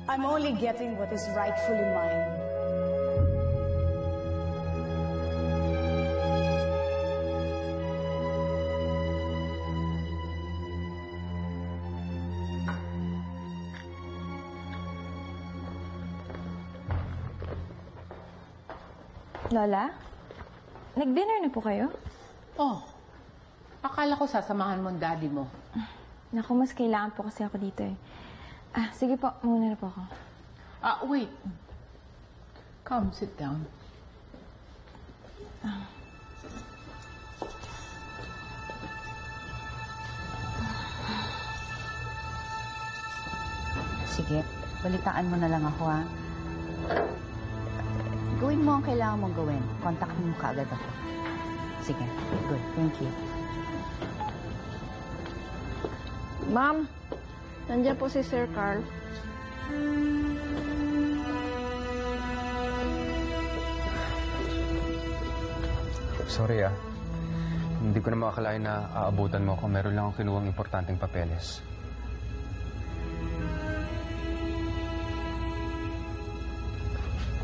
I'm only getting what is rightfully mine. Lola, nag-dinner na po kayo? Oh, akala ko sasamahan mo ang daddy mo. Naku, mas kailangan po kasi ako dito eh. Sige po, muna na po ako. Wait. Come, sit down. Sige, balitaan mo na lang ako, ha? Gawin mo ang kailangan mong gawin. Contact mo kaagad ako. Sige, good. Thank you. Ma'am, nandiyan po si Sir Carl. Sorry hindi ko na makakalain na aabutan mo ako. Meron lang akong kinuhang importanteng papeles.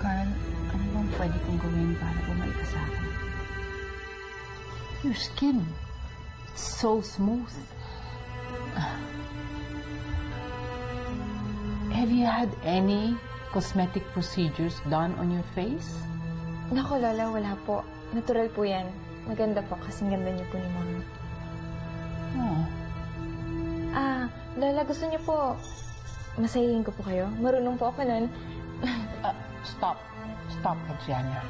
Carl, ano bang pwede kong gawin para bumalik ka sa akin? Your skin, it's so smooth. Have you had any cosmetic procedures done on your face? Naku, Lola, wala po. Natural po yan. Maganda po kasing ganda niyo po ni Mama. Oh. Lola, gusto niyo po masayahin ko po kayo? Marunong po ako nun. Stop. Stop, Adriana.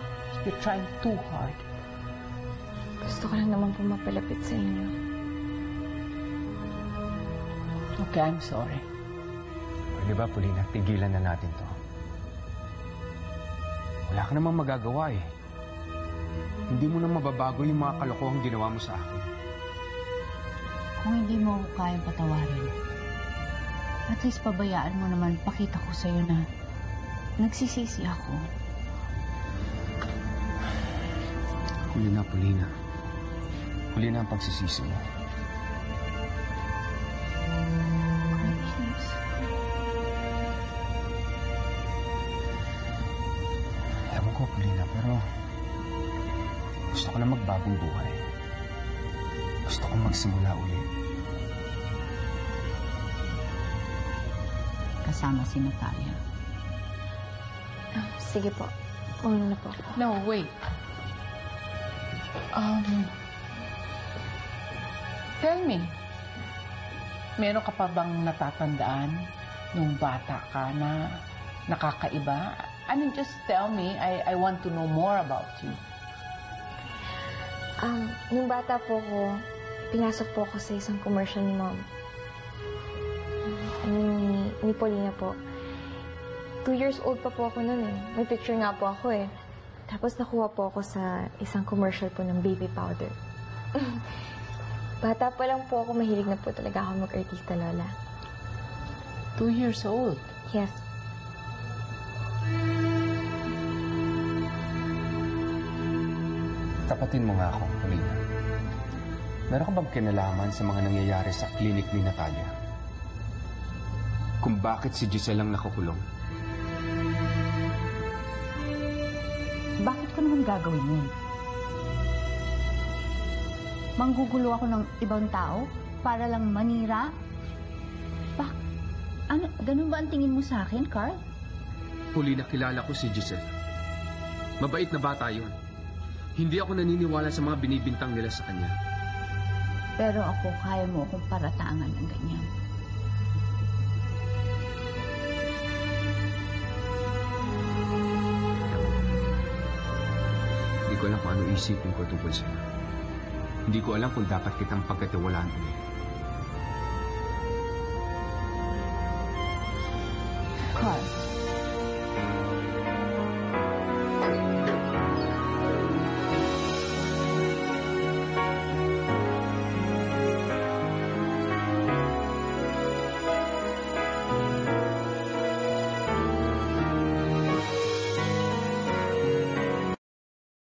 You're trying too hard. Gusto ko lang naman po mapalapit sa inyo. Okay, I'm sorry. Pwede ba, Paulina, tigilan na natin to. Wala ka namang magagawa eh. Hindi mo na mababago yung mga kalokohang ginawa mo sa akin. Kung hindi mo ako kayang patawarin, at least pabayaan mo naman pakita ko sa'yo na nagsisisi ako. Huli na, Paulina. Huli na ang pagsisisi mo. Ewan ko, Paulina, pero gusto ko na magbagong buhay. Gusto kong magsimula ulit. Kasama si Natalia. Sige po. Una na po ako. No, wait. Tell me, meron ka pa bang natatandaan nung bata ka na nakakaiba? I mean, just tell me. I want to know more about you. Nung bata po ko, pinasok po ako sa isang commercial ni Mom. Ni Paulina po. 2 years old pa po ako noon eh. May picture nga po ako eh. Tapos nakuha po ako sa isang commercial po ng baby powder. Bata pa lang po ako, mahilig na po talaga ako mag-artista, Lola. 2 years old? Yes. Tapatin mo nga ako, Paulina. Meron ka bang kinalaman sa mga nangyayari sa klinik ni Natalia? Kung bakit si Giselle ang nakukulong? Bakit ko naman gagawin yun? Manggugulo ako ng ibang tao para lang manira? Ano, ganun ba ang tingin mo sa akin, Carl? Paulina, kilala ko si Giselle. Mabait na bata yun. Hindi ako naniniwala sa mga binibintang nila sa kanya. Pero ako, kaya mo akong paratangan ng ganyan. Hindi ko alam kung ano isipin ko tungkol sa'yo. Hindi ko alam kung dapat kitang pagkatiwalaan ulit. Carl,